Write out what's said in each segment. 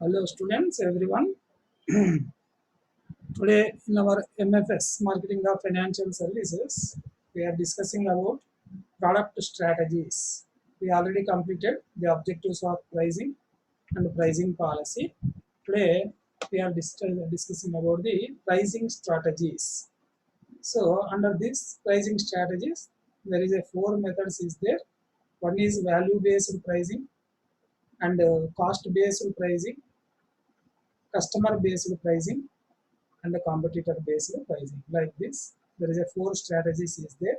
Hello students, everyone. Today in our MFS Marketing of Financial Services, we are discussing about product strategies. We already completed the objectives of pricing and pricing policy. Today we are discussing about the pricing strategies. So under these pricing strategies, there is a four methods is there. One is value based pricing and cost based pricing, customer based pricing, and the competitor based pricing. Like this, there is a four strategies is there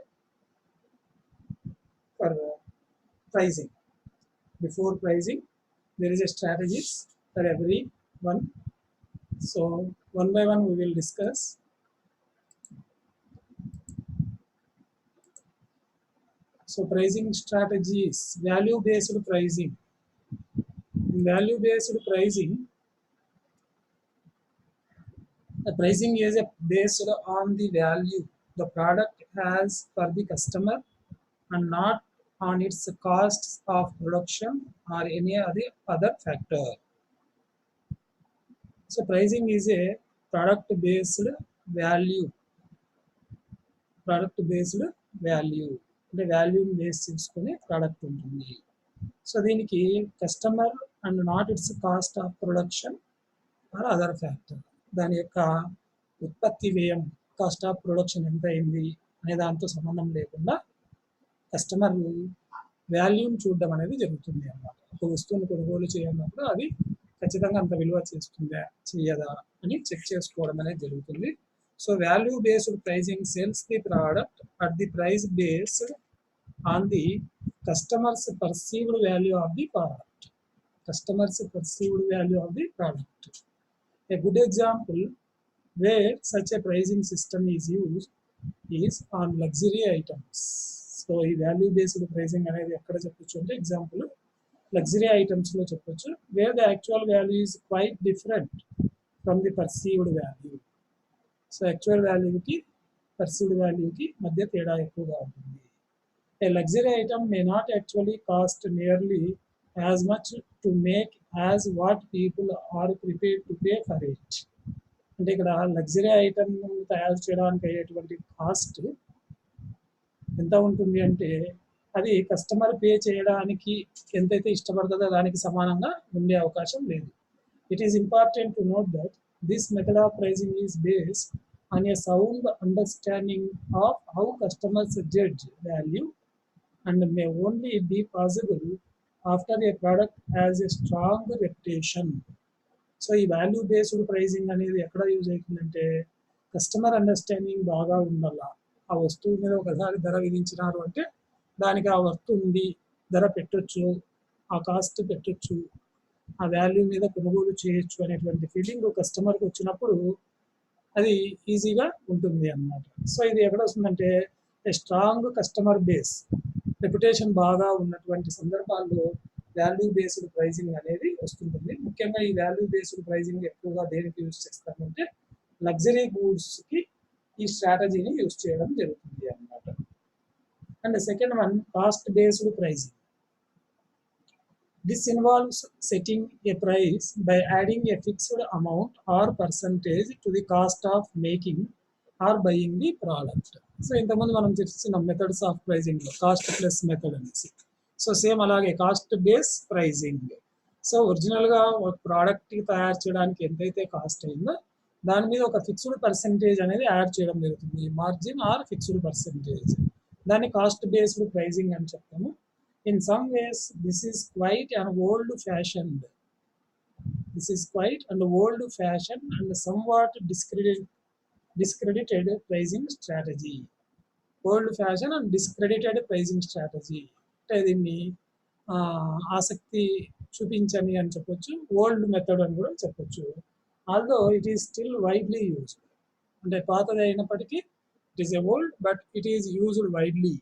for pricing. Before pricing, there is a strategies for every one. So one by one we will discuss. So pricing strategies, value based pricing. Value based pricing, the pricing is based on the value the product has for the customer and not on its costs of production or any other factor. So pricing is a product based value, product based value అంటే వాల్యూని base చేసుకుని product ఉంటుంది. So దీనికి customer and not its cost of production or other factor, దాని యొక్క ఉత్పత్తి వ్యయం cost of production ఎంత అయింది అనే దాంతో సంబంధం లేకుండా కస్టమర్ వాల్యూని చూడడం అనేది జరుగుతుంది అన్నమాట. ఒక వస్తువును కొనుగోలు చేయాలన్నప్పుడు అది ఖచ్చితంగా అంత విలువ చేస్తుందా చేయదా అని చెక్ చేసుకోవడం అనేది జరుగుతుంది. So value based pricing sells the product at the price based on the customers perceived value of the product. Customers perceived value of the product. A good example where such a pricing system is used is on luxury items. So ఈ value based pricing అనేది ఎక్కడ చెప్పొచ్చు అంటే example luxury ఐటమ్స్లో చెప్పొచ్చు, where the actual value is quite different from the perceived value. So actual వాల్యూకి perceived వాల్యూకి మధ్య తేడా ఎక్కువగా ఉంటుంది. A luxury item may not actually cost nearly as much to make as what people are prepared to pay for it. అంటే ఇక్కడ luxury item తయారు చేయడానికి అయ్యేటువంటి కాస్ట్ ఎంత ఉంటుంది అంటే అది కస్టమర్ పే చేయడానికి ఎంతైతే ఇష్టపడుతుందో దానికి సమానంగా ఉండే అవకాశం లేదు. It is important to note that this method of pricing is based on a sound understanding of how customers judge value and may only be possible after a product has a strong reputation. So ఈ value based pricing అనేది ఎక్కడ use అవుతుందంటే customer understanding బాగా ఉండాల. ఆ వస్తువు మీద ఒకసారి ధర విధించినారు అంటే దానికి ఆ వస్తువు ఉంది, ధర పెట్టొచ్చు, ఆ కాస్ట్ పెట్టొచ్చు, ఆ వాల్యూ మీద కొనుగోలు చేయొచ్చు అనేటువంటి ఫీలింగ్ కస్టమర్కి వచ్చినప్పుడు అది ఈజీగా ఉంటుంది అన్నమాట. సో ఇది ఎక్కడ వస్తుందంటే స్ట్రాంగ్ కస్టమర్ బేస్, రెప్యుటేషన్ బాగా ఉన్నటువంటి సందర్భాల్లో వాల్యూ బేస్డ్ ప్రైజింగ్ అనేది వస్తుంటుంది. ముఖ్యంగా ఈ వాల్యూ బేస్డ్ ప్రైజింగ్ ఎక్కువగా దేనికి యూజ్ చేస్తామంటే లగ్జరీ గూడ్స్కి ఈ స్ట్రాటజీని యూజ్ చేయడం జరుగుతుంది అన్నమాట. And second one cost based pricing. This involves setting a price by adding a fixed amount or percentage to the cost of making or buying the product. So ఇంతకుముందు మనం చర్చించిన methods of ప్రైజింగ్లో cost plus method అనేసి. So same అలాగే cost base pricing. So ఒరిజినల్గా ఒక ప్రోడక్ట్కి తయారు చేయడానికి ఎంతైతే కాస్ట్ అయిందో దాని మీద ఒక ఫిక్స్డ్ పర్సంటేజ్ అనేది యాడ్ చేయడం జరుగుతుంది, మార్జిన్ ఆర్ ఫిక్స్డ్ పర్సంటేజ్. దాన్ని కాస్ట్ బేస్డ్ ప్రైజింగ్ అని చెప్తాము. In some ways this is quite and old fashioned. This is quite and old fashion and somewhat discredited pricing strategy. Old fashion and discredited pricing strategy అంటే దీన్ని ఆసక్తి చూపించని అని చెప్పొచ్చు, old method అని కూడా చెప్పొచ్చు. Although it is still widely used, అంటే పాతది అయినప్పటికీ it is a old but it is used widely.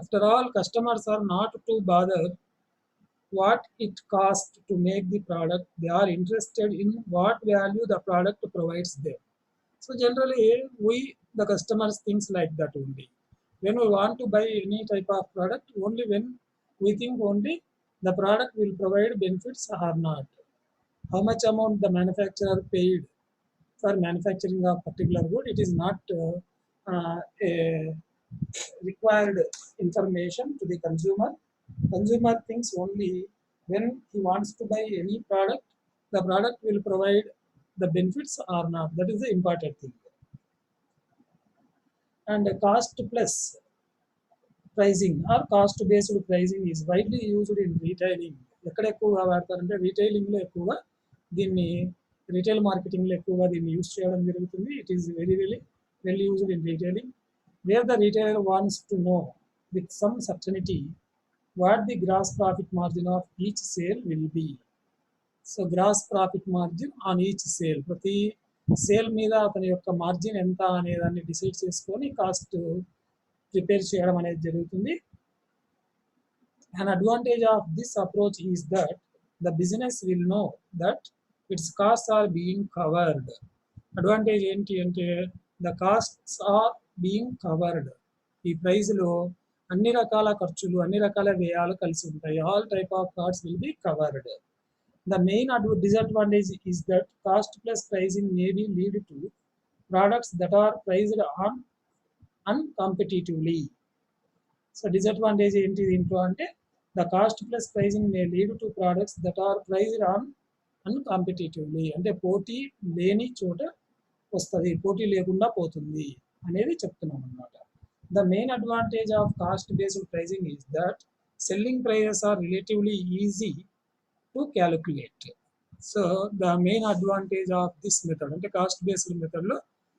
After all customers are not to bother what it costs to make the product, they are interested in what value the product provides them. So generally we the customers thinks like that only. When we want to buy any type of product, only when we think only the product will provide benefits or not. how much amount the manufacturer paid for manufacturing of particular good, it is not a required information to the consumer. Consumer thinks only when he wants to buy any product, the product will provide the benefits or not. That is the important thing. And cost plus pricing or cost based pricing is widely used in retailing. ఎక్కడ ఎక్కువగా వాడతారంటే రీటైలింగ్లో ఎక్కువగా దీన్ని retail మార్కెటింగ్లో ఎక్కువగా దీన్ని use చేయడం జరుగుతుంది. It is very well used in retailing, where the retailer wants to know with some certainty what the gross profit margin of each sale will be. So gross profit margin on each sale, ప్రతి sale మీద అతని యొక్క margin ఎంత అనే దాన్ని decide చేసుకొని cost prepare చేయడం అనేది జరుగుతుంది. An advantage of this approach is that the business will know that its costs are being covered. Advantage ఏంటి అంటే the costs are being covered. ఈ ప్రైస్లో అన్ని రకాల ఖర్చులు అన్ని రకాల వ్యయాలు కలిసి ఉంటాయి. All type of costs will be covered. The main disadvantage is that cost plus pricing may be lead to products that are priced on uncompetitively. So disadvantage ఏంటి దీంట్లో అంటే the cost plus pricing may lead to products that are priced on uncompetitively. అంటే పోటీ లేని చోట వస్తుంది, పోటీ లేకుండా పోతుంది అనేది చెప్తున్నాం అన్నమాట. The main advantage of cost based pricing is that selling prices are relatively easy to calculate. So the main advantage of this method అంటే cost based method లో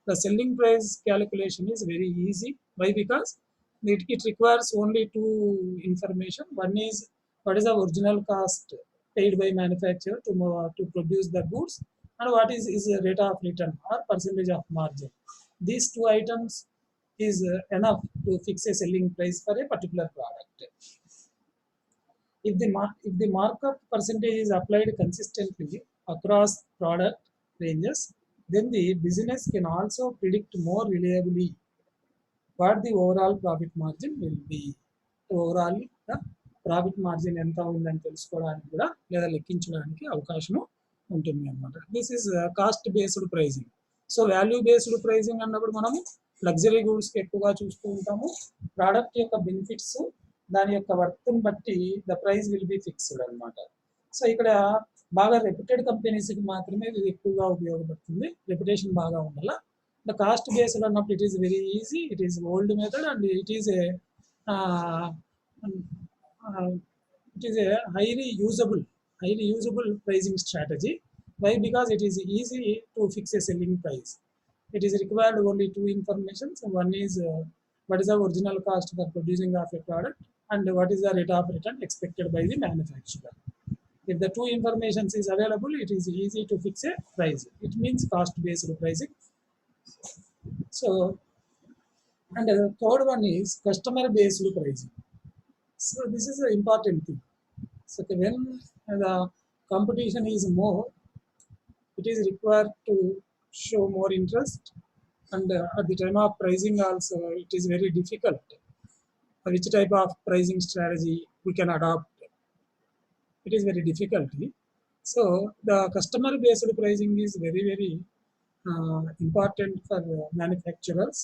the selling price calculation is very easy. Why? Because it requires only two information. One is what is the original cost paid by manufacturer to produce the goods, and what is the rate of return or percentage of margin. These two items is enough to fix a selling price for a particular product. If the markup percentage is applied consistently across product ranges, then the business can also predict more reliably what the overall profit margin will be. Overall the profit margin ఎంత ఉందని తెలుసుకోవడానికి కూడా లేదా లెక్కించడానికి అవకాశం ఉంటుంది అన్నమాట. This is cost based pricing. So value based pricing అన్నప్పుడు మనము లగ్జరీ గూడ్స్కి ఎక్కువగా చూస్తూ ఉంటాము. ప్రోడక్ట్ యొక్క బెనిఫిట్స్ దాని యొక్క వర్త్ని బట్టి the price will be fixed అనమాట. సో ఇక్కడ బాగా రెప్యూటెడ్ కంపెనీస్కి మాత్రమే ఇది ఎక్కువగా ఉపయోగపడుతుంది. రెప్యుటేషన్ బాగా ఉండాల. The cost based అన్నప్పుడు it is very easy, it is old method, and it is a highly usable pricing strategy. Why? Because it is easy to fix a selling price. It is required only two information. So one is what is the original cost for producing of a product, and what is the rate of return expected by the manufacturer. If the two information is available, it is easy to fix a price. It means cost based pricing. So, and the third one is customer based pricing. So this is an important thing. So when the competition is more, it is required to show more interest, and at the time of pricing also it is very difficult which type of pricing strategy we can adopt. It is very difficult. So the customer based pricing is very important for manufacturers,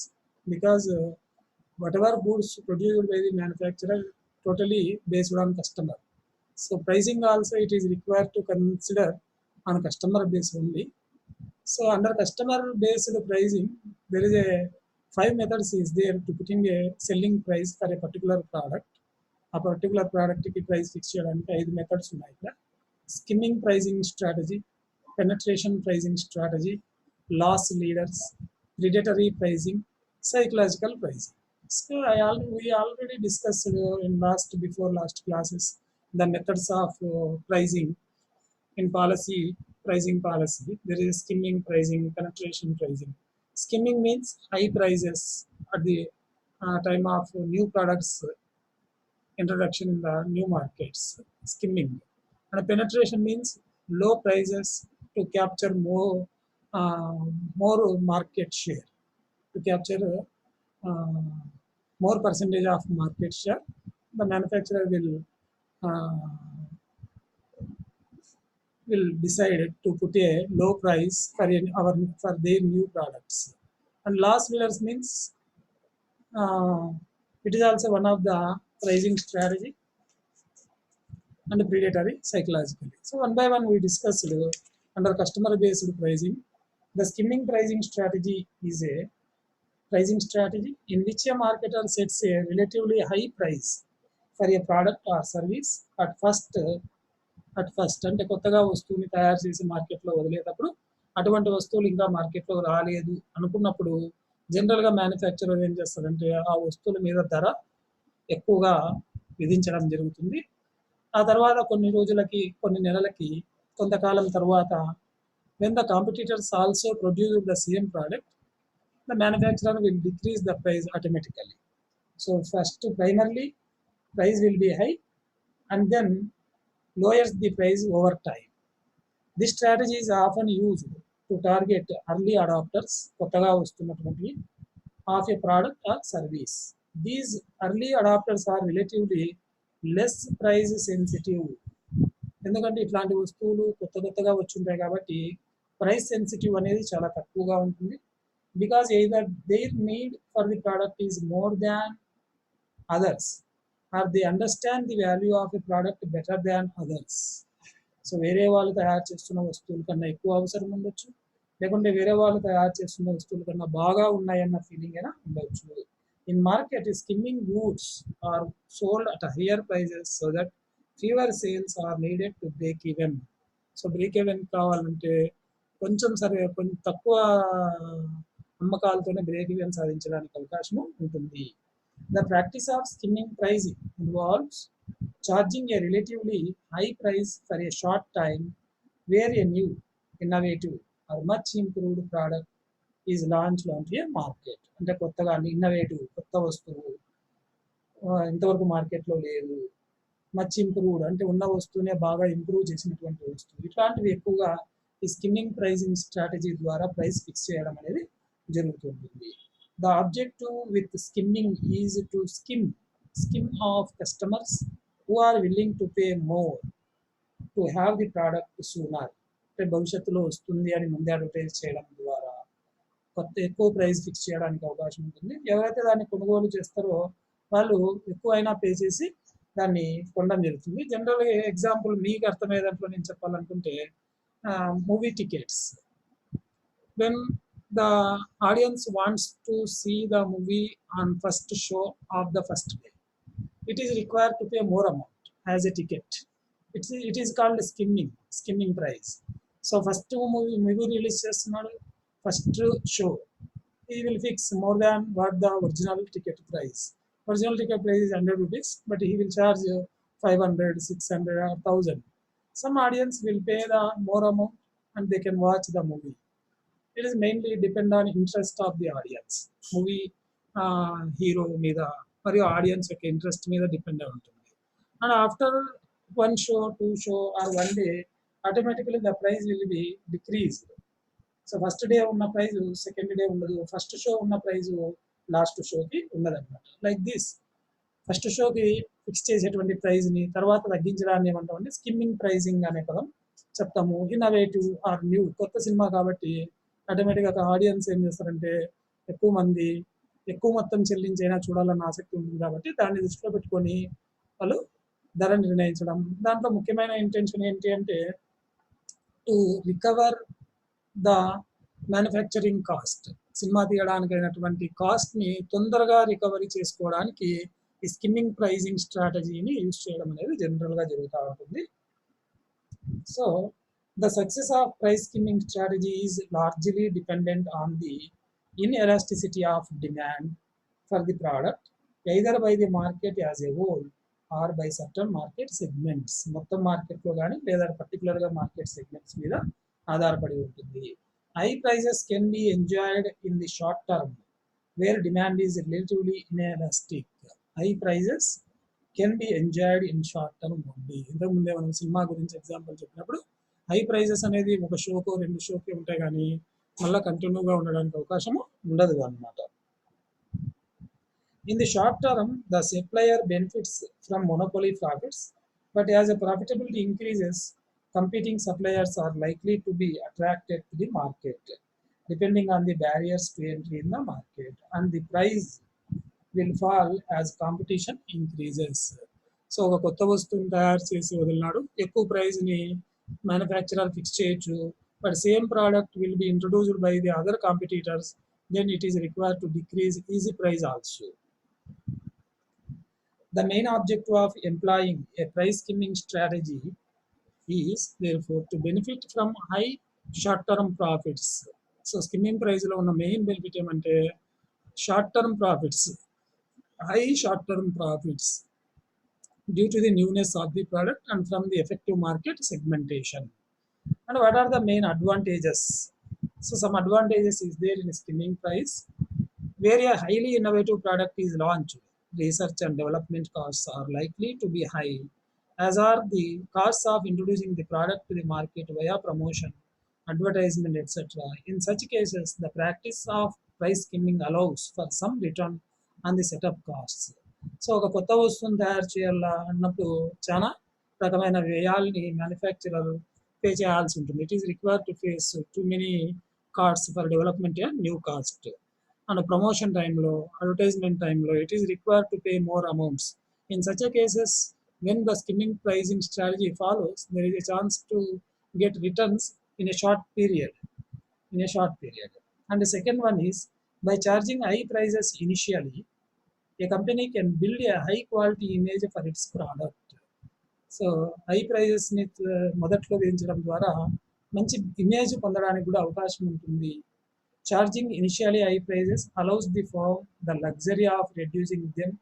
because whatever goods produced by the manufacturer totally based on customer. So pricing also it is required to consider on customer base only. So under customer based pricing, there is a 5 methods is there to putting a selling price for a particular product. A particular product ki price fix cheyadaniki 5 methods ఉన్నాయి ఇక్కడ. Skimming pricing strategy, penetration pricing strategy, loss leaders, predatory pricing, psychological pricing. So we already discussed in before last classes the methods of pricing in pricing policy. There is skimming pricing, penetration pricing. Skimming means high prices at the time of new products introduction in the new markets. Skimming. And penetration means low prices to capture more market share, to capture more percentage of market share. The manufacturer will will decide to put a low price for their new products. And loss leaders means it is also one of the pricing strategy and predatory psychologically. So one by one we discussed under customer based pricing. The skimming pricing strategy is a pricing strategy in which a marketer sets a relatively high price for a product or service at first అంటే కొత్తగా వస్తువుని తయారు చేసి మార్కెట్లో వదిలేటప్పుడు అటువంటి వస్తువులు ఇంకా మార్కెట్లో రాలేదు అనుకున్నప్పుడు జనరల్గా మ్యానుఫ్యాక్చరర్ ఏం చేస్తారంటే ఆ వస్తువుల మీద ధర ఎక్కువగా విధించడం జరుగుతుంది. ఆ తర్వాత కొన్ని రోజులకి కొన్ని నెలలకి కొంతకాలం తర్వాత when the competitors also produce the same product, the manufacturer will decrease the price automatically. So first primarily price will be high and then lowers the price over time. This strategy is often used to target early adopters కొత్తగా వస్తున్నటువంటి of a product or service. These early adopters are relatively less price sensitive. ఎందుకంటే ఇట్లాంటి వస్తువులు కొత్తగా వచ్చుంటాయి కాబట్టి price sensitive అనేది చాలా తక్కువగా ఉంటుంది. Because either their need for the product is more than others or they understand the value of a product better than others. So వేరే వాళ్ళు తయారు చేస్తున్న వస్తువుల కన్నా ఎక్కువ అవసరం ఉండొచ్చు, లేకుంటే వేరే వాళ్ళు తయారు చేస్తున్న వస్తువుల కన్నా బాగా ఉన్నాయన్న ఫీలింగ్ అయినా ఉండొచ్చు. In market skimming goods are sold at higher prices so that fewer sales are needed to break even. So break even కావాలంటే కొంచెం తక్కువ అమ్మకాలతోనే బ్రేక్ ఈవెన్ సాధించడానికి అవకాశం ఉంటుంది. The practice of skimming pricing involves charging a relatively high price for a short time where a new, innovative or much improved product is launched onto a market. అంటే కొత్తగా innovative కొత్త వస్తువు ఇంతవరకు మార్కెట్లో లేదు, మచ్ ఇంప్రూవ్డ్ అంటే ఉన్న వస్తువునే బాగా ఇంప్రూవ్ చేసినటువంటి వస్తువు, ఇట్లాంటివి ఎక్కువగా ఈ స్కిమ్మింగ్ ప్రైజింగ్ స్ట్రాటజీ ద్వారా ప్రైస్ ఫిక్స్ చేయడం అనేది జరుగుతుంటుంది. The objective with skimming is to skim of customers who are willing to pay more to have the product sooner. అంటే భవిష్యత్తులో వస్తుంది అని ముందే అడ్వర్టైజ్ చేయడం ద్వారా ఎక్కువ ప్రైస్ ఫిక్స్ చేయడానికి అవకాశం ఉంటుంది. ఎవరైతే దాన్ని కొనుగోలు చేస్తారో వాళ్ళు ఎక్కువైనా పే చేసి దాన్ని కొనడం జరుగుతుంది. జనరల్గా ఎగ్జాంపుల్ మీకు అర్థమయ్యే దాంట్లో నేను చెప్పాలనుకుంటే movie tickets. when the audience wants to see the movie on first show of the first day, it is required to pay more amount as a ticket. It is called skimming price. So first movie release చేస్తున్నాడు, first show he will fix more than what the original ticket price. Original ticket price is 100 rupees, but he will charge 500, 600 or 1000. Some audience will pay the more amount and they can watch the movie. It is mainly depend on interest of the audience. Movie hero మీద మరియు audience యొక్క interest మీద depend అయి ఉంటుంది. And after 1 show, 2 show or 1 day, automatically the price will be decreased. So first day ఉన్న prize second day ఉండదు, first show ఉన్న praise last షోకి ఉండదన్నమాట. లైక్ దిస్ ఫస్ట్ షోకి ఫిక్స్ చేసేటువంటి ప్రైజ్ని తర్వాత తగ్గించడాన్ని ఏమంటామంటే స్కిమ్మింగ్ ప్రైజింగ్ అనే పదం చెప్తాము. ఇన్నోవేటివ్ ఆర్ న్యూ కొత్త సినిమా కాబట్టి ఆటోమేటిక్గా ఆడియన్స్ ఏం చేస్తారంటే ఎక్కువ మంది ఎక్కువ మొత్తం చెల్లించైనా చూడాలన్న ఆసక్తి ఉంటుంది కాబట్టి దాన్ని దృష్టిలో పెట్టుకొని వాళ్ళు ధర నిర్ణయించడం. దాంట్లో ముఖ్యమైన ఇంటెన్షన్ ఏంటి అంటే to recover the manufacturing cost. Cinema తీయడానికి అయినటువంటి కాస్ట్ని తొందరగా రికవరీ చేసుకోవడానికి ఈ స్కిమ్మింగ్ ప్రైజింగ్ స్ట్రాటజీని యూజ్ చేయడం అనేది జనరల్గా జరుగుతూ ఉంటుంది. So the success of price skimming strategy is largely dependent on the inelasticity of demand for the product, either by the market as a whole or by certain market segments. మొత్తం మార్కెట్లో కానీ లేదా పర్టికులర్గా మార్కెట్ సెగ్మెంట్స్ మీద ఆధారపడి ఉంటుంది. High prices can be enjoyed in the short term where demand is relatively inelastic. High prices can be enjoyed in short term only. ఇంతకుముందే మనం సినిమా గురించి ఎగ్జాంపుల్ చెప్పినప్పుడు హై ప్రైజెస్ అనేది ఒక షోకో 2 షోకి ఉంటాయి కానీ మళ్ళీ కంటిన్యూగా ఉండడానికి అవకాశం ఉండదు అన్నమాట. In the short term the supplier benefits from monopoly profits, but as a profitability increases competing suppliers are likely to be attracted to the market depending on the barriers to entry in the market, and the price will fall as competition increases. So ఒక కొత్త వస్తువుని తయారు చేసి వదిలినాడు, ఎక్కువ ప్రైస్ని manufacturer fix చేయొచ్చు, but same product will be introduced by the other competitors, then it is required to decrease easy price also. The main objective of employing a price skimming strategy is therefore to benefit from high short term profits. So skimming price లో ఉన్న main benefit ఏమంటే short term profits, high short term profits due to the newness of the product and from the effective market segmentation. And what are the main advantages? So some advantages is there in skimming price. Where a highly innovative product is launched, research and development costs are likely to be high, as are the costs of introducing the product to the market via promotion, advertisement, etc. In such cases, the practice of price skimming allows for some return on the setup costs. So ఒక కొత్త వస్తువుని తయారు చేయాలా అన్నప్పుడు చాలా రకమైన వ్యయాల్ని manufacturer pay చేయాల్సి ఉంటుంది. It is required to face too many costs for development and new cost. And promotion టైంలో, అడ్వర్టైజ్మెంట్ టైంలో it is required to pay more amounts. In such cases when the skimming pricing strategy follows, there is a chance to get returns in a short period. And the second one is, by charging high prices initially, a company can build a high quality image for its product. So high ప్రైజెస్ని మొదట్లో వేయించడం ద్వారా మంచి image పొందడానికి కూడా అవకాశం ఉంటుంది. Charging initially high prices allows the for the luxury of reducing them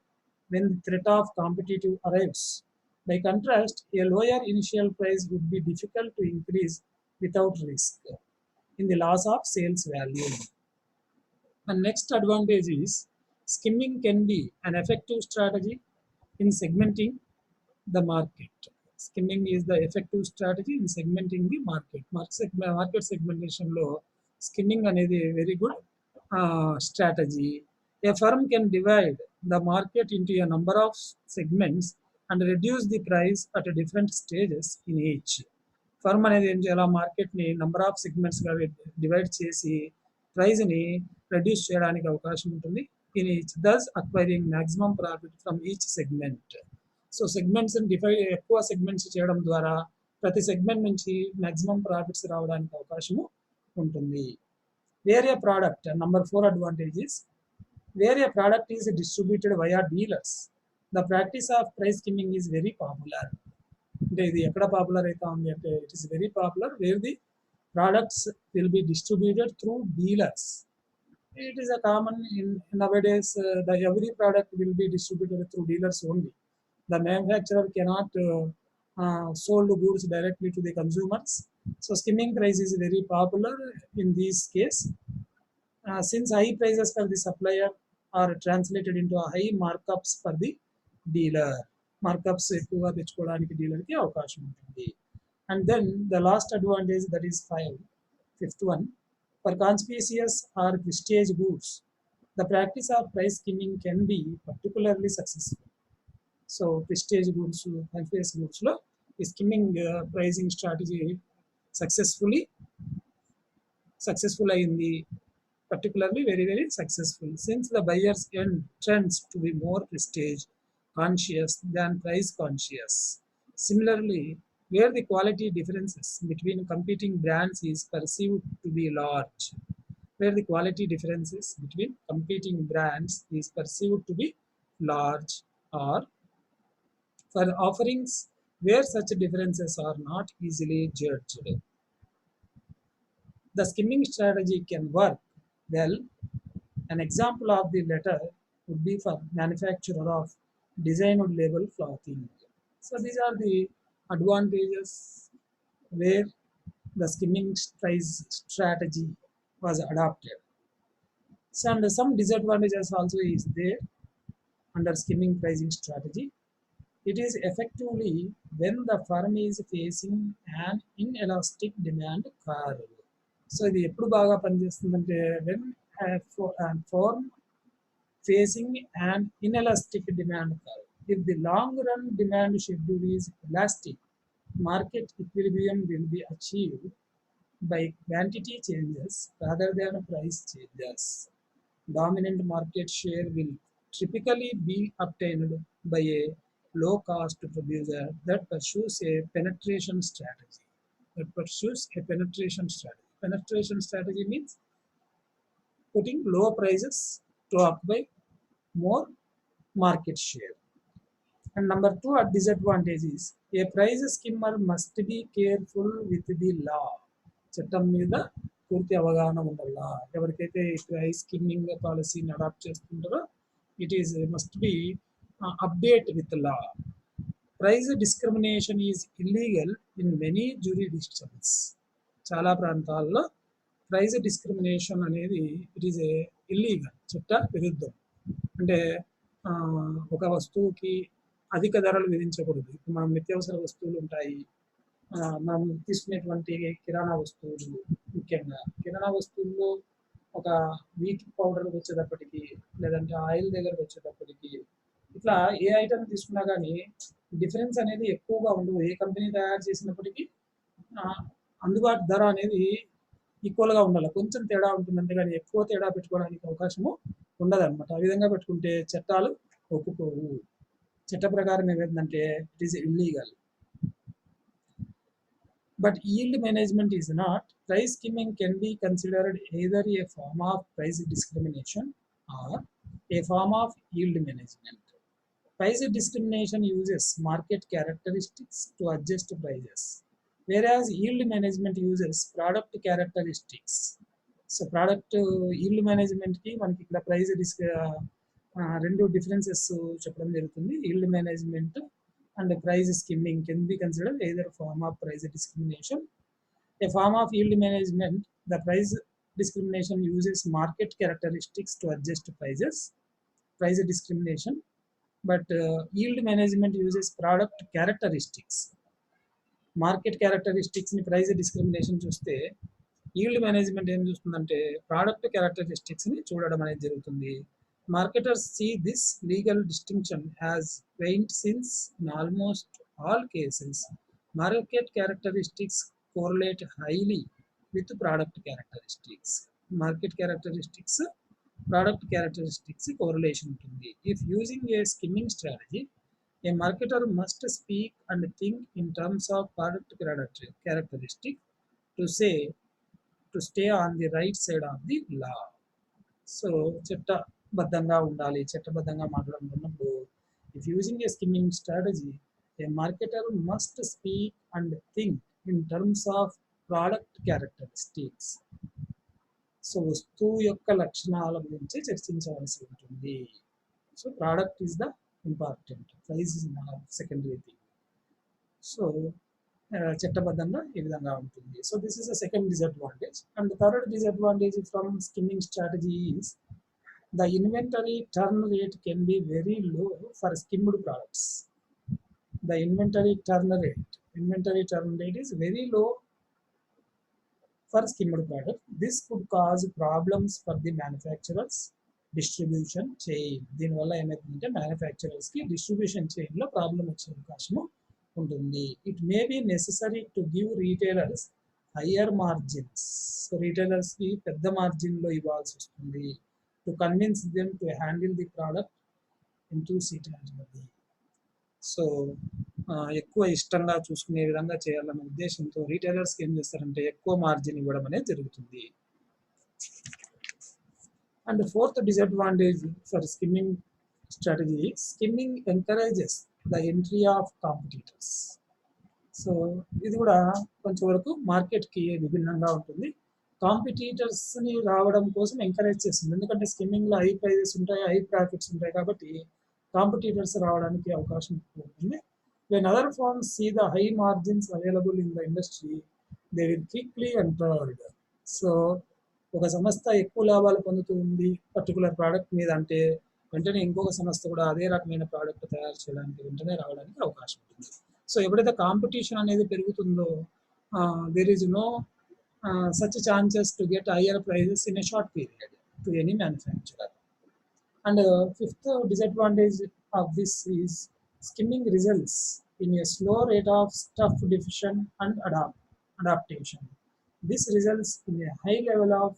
when the threat of competitive arrives. By contrast, a lower initial price would be difficult to increase without risk in the loss of sales value. And next advantage is, skimming can be an effective strategy in segmenting the market. Skimming is the effective strategy in segmenting the market. Market segmentation lo skimming అనేది very good strategy. A firm can divide the market into a number of segments and reduce the price at different stages in each. Firm అనేది ఏం చేయాలి, మార్కెట్ని number of సెగ్మెంట్స్గా divide చేసి ప్రైస్ని reduce చేయడానికి అవకాశం ఉంటుంది. In each thus acquiring maximum profit from each segment. So సెగ్మెంట్స్ని ఎక్కువ సెగ్మెంట్స్ చేయడం ద్వారా ప్రతి సెగ్మెంట్ నుంచి మ్యాక్సిమం ప్రాఫిట్స్ రావడానికి అవకాశము ఉంటుంది. Where a product, number 4 advantages, where a product is distributed via dealers, the practice of price skimming is very popular. అంటే ఇది ఎక్కడ పాపులర్ అవుతా ఉంది అంటే, it is very popular wear the products will be distributed through dealers. It is a common in nowadays, the every product will be distributed through dealers only. The manufacturer cannot sold goods directly to the consumers. So skimming price is very popular in this case. Since high prices for the supplier are translated into a high markups for the dealer. Markups ఎక్కువగా తెచ్చుకోవడానికి డీలర్కి అవకాశం ఉంటుంది. And then the last advantage, that is fifth one, for conspicuous or prestige goods, the practice of price skimming can be particularly successful. So prestige goods, conspicuous goods లో ఈ skimming pricing strategy successful అయింది, particularly very very successful, since the buyer's end trends to be more prestige conscious than price conscious. Similarly, where the quality differences between competing brands is perceived to be large, or for offerings where such differences are not easily judged, the skimming strategy can work well. An example of the latter would be for manufacturer of designed label clothing. So these are the advantages where the skimming price strategy was adopted. So, and some disadvantages also is there under skimming pricing strategy. It is effectively when the firm is facing an inelastic demand curve. So ఇది ఎప్పుడు బాగా పనిచేస్తుందంటే, when a firm facing an inelastic demand curve. If the long run demand schedule is elastic, market equilibrium will be achieved by quantity changes rather than price changes. Dominant market share will typically be obtained by a low-cost producer that pursues a penetration strategy. Penetration strategy means putting low prices to occupy more market share. And number two, a disadvantage is a price skimmer must be careful with the law. చట్టం మీద పూర్తి అవగాహన ఉండాలా. ఎవరికైతే price skimming పాలసీని adopt చేస్తుంటారో it is must be update with law. Price discrimination is illegal in many jurisdictions. చాలా ప్రాంతాల్లో ప్రైస్ డిస్క్రిమినేషన్ అనేది ఇట్ ఈస్ ఏ ఇల్లీగల్, చట్ట విరుద్ధం. అంటే ఒక వస్తువుకి అధిక ధరలు విధించకూడదు. ఇప్పుడు మనం నిత్యావసర వస్తువులు ఉంటాయి, మనం తీసుకునేటువంటి కిరాణా వస్తువులు, ముఖ్యంగా కిరాణా వస్తువుల్లో ఒక వీట్ పౌడర్ వచ్చేటప్పటికి, లేదంటే ఆయిల్ దగ్గరకు వచ్చేటప్పటికి, ఇట్లా ఏ ఐటమ్ తీసుకున్నా కానీ డిఫరెన్స్ అనేది ఎక్కువగా ఉండదు. ఏ కంపెనీ తయారు చేసినప్పటికీ అందుబాటు ధర అనేది ఈక్వల్గా ఉండాలి. కొంచెం తేడా ఉంటుంది, అంతేగాని ఎక్కువ తేడా పెట్టుకోవడానికి అవకాశము ఉండదన్నమాట. ఆ విధంగా పెట్టుకుంటే చట్టాలు ఒప్పుకోవు. చట్ట ప్రకారం ఏమైందంటే it is illegal. But yield management is not. Price skimming can be considered either a form of price discrimination or a form of yield management. Price discrimination uses market characteristics to adjust prices, whereas yield management uses product characteristics. So product yield management ki manaki ikkada price rendu differences చెప్పడం జరుగుతుంది. Yield management and price skimming can be considered either a form of price discrimination. A form of yield management, the price discrimination uses market characteristics to adjust prices, price discrimination. But yield management uses product characteristics. Market క్యారెక్టరిస్టిక్స్ని price discrimination చూస్తే, yield management ఏం చూస్తుందంటే product క్యారెక్టరిస్టిక్స్ని చూడడం అనేది జరుగుతుంది. Marketers see this legal distinction as quaint since in almost all cases, market characteristics correlate highly with product characteristics. Market characteristics, product characteristics correlation ఉంటుంది. If using a skimming strategy, a marketer must speak and think in terms of product characteristic to stay on the right side of the law. So చట్టబద్ధంగా ఉండాలి. చట్టబద్ధంగా మాట్లాడుతున్నప్పుడు if using a skimming strategy, a marketer must speak and think in terms of product characteristics. So వస్తువు యొక్క లక్షణాల గురించి చర్చించవలసి ఉంటుంది. So product is the important, price is secondary thing. So చట్టబద్ధంగా ఈ విధంగా ఉంటుంది. So this is a second disadvantage. And third disadvantage from skimming strategy is the inventory turn rate can be very low for skimmed products. The inventory turn rate is very low for skimmed product. This could cause problems for the manufacturers distribution chain. దీనివల్ల ఏమవుతుందంటే మ్యానుఫ్యాక్చరర్స్కి distribution చైన్లో problem వచ్చే అవకాశము ఉంటుంది. It may be necessary to give retailers higher margins. So రీటైలర్స్కి పెద్ద మార్జిన్లో ఇవ్వాల్సి వస్తుంది to convince them to handle the product enthusiastically. So ఎక్కువ ఇష్టంగా చూసుకునే విధంగా చేయాలన్న ఉద్దేశంతో రీటైలర్స్కి ఏం చేస్తారంటే ఎక్కువ మార్జిన్ ఇవ్వడం అనేది జరుగుతుంది. And fourth disadvantage for skimming strategy, skimming encourages the entry of competitors. So ఇది కూడా కొంచెం వరకు మార్కెట్కి విభిన్నంగా ఉంటుంది. కాంపిటీటర్స్ని రావడం కోసం ఎంకరేజ్ చేస్తుంది. ఎందుకంటే స్కిమ్మింగ్లో హై ప్రైజెస్ ఉంటాయి, హై ప్రాఫిట్స్ ఉంటాయి, కాబట్టి కాంపిటీటర్స్ రావడానికి అవకాశం ఎక్కువ ఉంటుంది. When other firms see the high margins available in the industry, they will quickly entered. So ఒక సంస్థ ఎక్కువ లాభాలు పొందుతుంది పర్టికులర్ ప్రోడక్ట్ మీద అంటే వెంటనే ఇంకొక సంస్థ కూడా అదే రకమైన ప్రోడక్ట్ తయారు చేయడానికి వెంటనే రావడానికి అవకాశం ఉంటుంది. సో ఎప్పుడైతే కాంపిటీషన్ అనేది పెరుగుతుందో there is no such chances to get higher prices in a short period to any manufacturer. And fifth disadvantage of this is skimming results in a slow rate of stuff diffusion and adaptation. This results in a high level of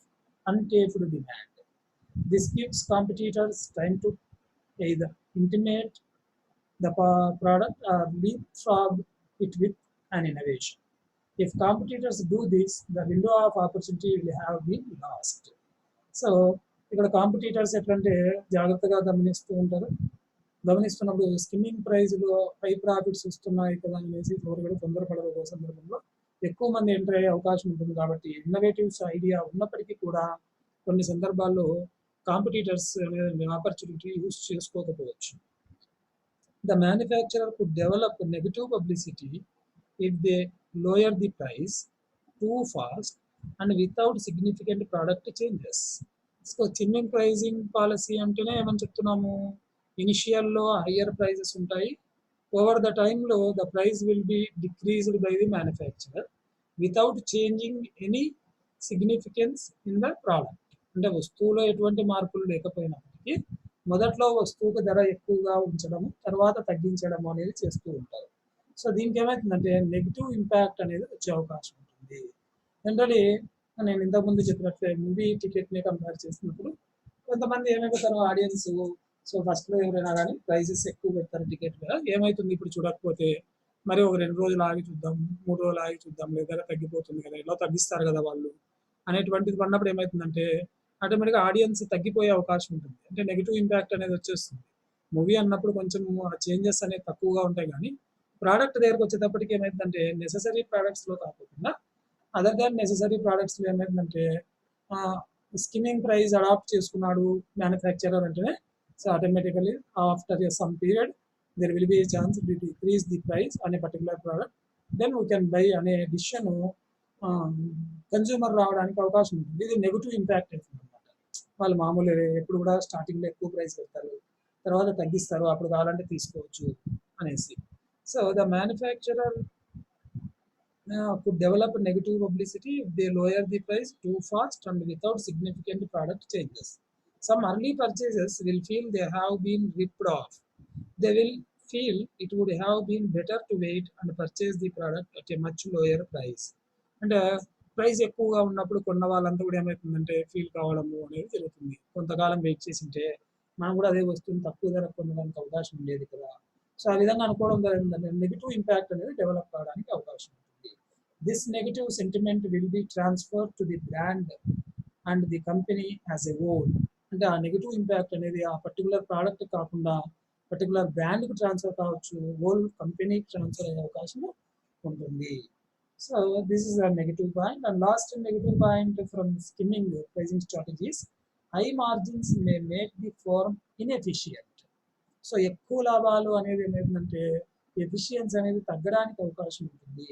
untapped demand. This gives competitors time to either intimate the product or leapfrog it with an innovation. If competitors do this, the window of opportunity will have been lost. So ఇక్కడ competitors ఎట్లంటే జాగ్రత్తగా గమనిస్తూ ఉంటారు. గమనిస్తున్నప్పుడు skimming ప్రైజ్లో high profits వస్తున్నాయి కదా అనేసి ఎవరు కూడా తొందరపడరు. ఒక సందర్భంలో ఎక్కువ మంది ఎంటర్ అయ్యే అవకాశం ఉంటుంది కాబట్టి ఇన్నోవేటివ్స్ ఐడియా ఉన్నప్పటికీ కూడా కొన్ని సందర్భాల్లో కాంపిటీటర్స్ అనే ఆపర్చునిటీ యూస్ చేసుకోకపోవచ్చు. The manufacturer could develop negative publicity if they lower the price too fast and without significant product changes. So చిన్నింగ్ ప్రైజింగ్ పాలసీ అంటేనే ఏమని చెప్తున్నాము, ఇనిషియల్లో హయ్యర్ ప్రైజెస్ ఉంటాయి, ఓవర్ ద టైంలో the price will be decreased by the manufacturer without changing any significance in the product. అంటే వస్తువులో ఎటువంటి మార్పులు లేకపోయినప్పటికీ మొదట్లో వస్తువుకు ధర ఎక్కువగా ఉంచడము, తర్వాత తగ్గించడం అనేది చేస్తూ ఉంటారు. సో దీనికి ఏమవుతుందంటే నెగిటివ్ ఇంపాక్ట్ అనేది వచ్చే అవకాశం ఉంటుంది. జనరలీ నేను ఇంతకుముందు చెప్పినట్లే మూవీ టికెట్ని కంపేర్ చేసినప్పుడు కొంతమంది ఏమైపోతారు ఆడియన్స్, సో ఫస్ట్లో ఎవరైనా కానీ ప్రైజెస్ ఎక్కువ పెడతారు టికెట్ మీద, ఏమవుతుంది ఇప్పుడు చూడకపోతే మరి ఒక 2 రోజులు ఆగి చూద్దాం, 3 రోజులు ఆగి చూద్దాం, లేదా తగ్గిపోతుంది కదా, ఇలా తగ్గిస్తారు కదా వాళ్ళు అనేటువంటిది పడినప్పుడు ఏమవుతుందంటే ఆటోమేటిక్గా ఆడియన్స్ తగ్గిపోయే అవకాశం ఉంటుంది. అంటే నెగిటివ్ ఇంపాక్ట్ అనేది వచ్చేస్తుంది. మూవీ అన్నప్పుడు కొంచెం చేంజెస్ అనేవి తక్కువగా ఉంటాయి, కానీ ప్రోడక్ట్ దగ్గరకు వచ్చేటప్పటికి ఏమైందంటే నెససరీ ప్రోడక్ట్స్లో కాకుండా అదర్ దాన్ నెససరీ ప్రోడక్ట్స్లో ఏమైందంటే స్కిమ్మింగ్ ప్రైస్ అడాప్ట్ చేసుకున్నాడు మ్యానుఫ్యాక్చరర్ అంటేనే, so automatically after some period there will be a chance to decrease the price అనే particular product, then we can buy అనే డిసిషన్ కన్జ్యూమర్ రావడానికి అవకాశం ఉంటుంది. ఇది నెగిటివ్ ఇంపాక్ట్ అవుతుంది అనమాట. వాళ్ళు మామూలు ఎప్పుడు కూడా స్టార్టింగ్లో ఎక్కువ ప్రైస్ పెడతారు, తర్వాత తగ్గిస్తారు, అప్పుడు కావాలంటే తీసుకోవచ్చు అనేసి. So the manufacturer could develop negative publicity if they lower the price too fast and without significant product changes. Some early purchasers will feel they have been ripped off. They will feel it would have been better to wait and purchase the product at a much lower price. And price ఎక్కువగా ఉన్నప్పుడు కొన్న వాళ్ళంతా కూడా ఏమవుతుందంటే feel కావడము అనేది జరుగుతుంది. కొంతకాలం వెయిట్ చేసి ఉంటే మనం కూడా అదే వస్తువుని తక్కువ ధర కొనడానికి అవకాశం ఉండేది కదా. సో ఆ విధంగా అనుకోవడం ద్వారా నెగిటివ్ ఇంపాక్ట్ అనేది డెవలప్ కావడానికి అవకాశం ఉంటుంది. This negative sentiment will be transferred to the brand and the company as a whole. అంటే ఆ నెగిటివ్ ఇంపాక్ట్ అనేది ఆ పర్టికులర్ ప్రోడక్ట్ కాకుండా పర్టికులర్ బ్రాండ్కి ట్రాన్స్ఫర్ కావచ్చు, హోల్ కంపెనీకి ట్రాన్స్ఫర్ అయ్యే అవకాశం ఉంటుంది. So this is a negative point. And last negative point from skimming pricing strategies, high margins may make the firm inefficient. So ఎక్కువ లాభాలు అనేది ఏమైందంటే ఎఫిషియన్సీ అనేది తగ్గడానికి అవకాశం ఉంటుంది.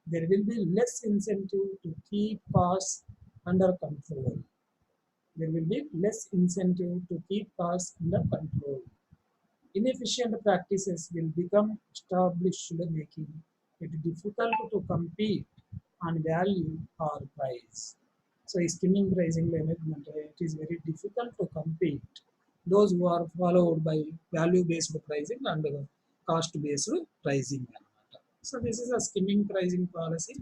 There will be less incentive to keep costs under control. There will be less incentive to keep costs under control. Inefficient practices will become established, making it difficult to compete on value or price. So, skimming pricing it is very difficult to compete. Those who are followed by value-based pricing and cost-based pricing. So this is a skimming pricing policy,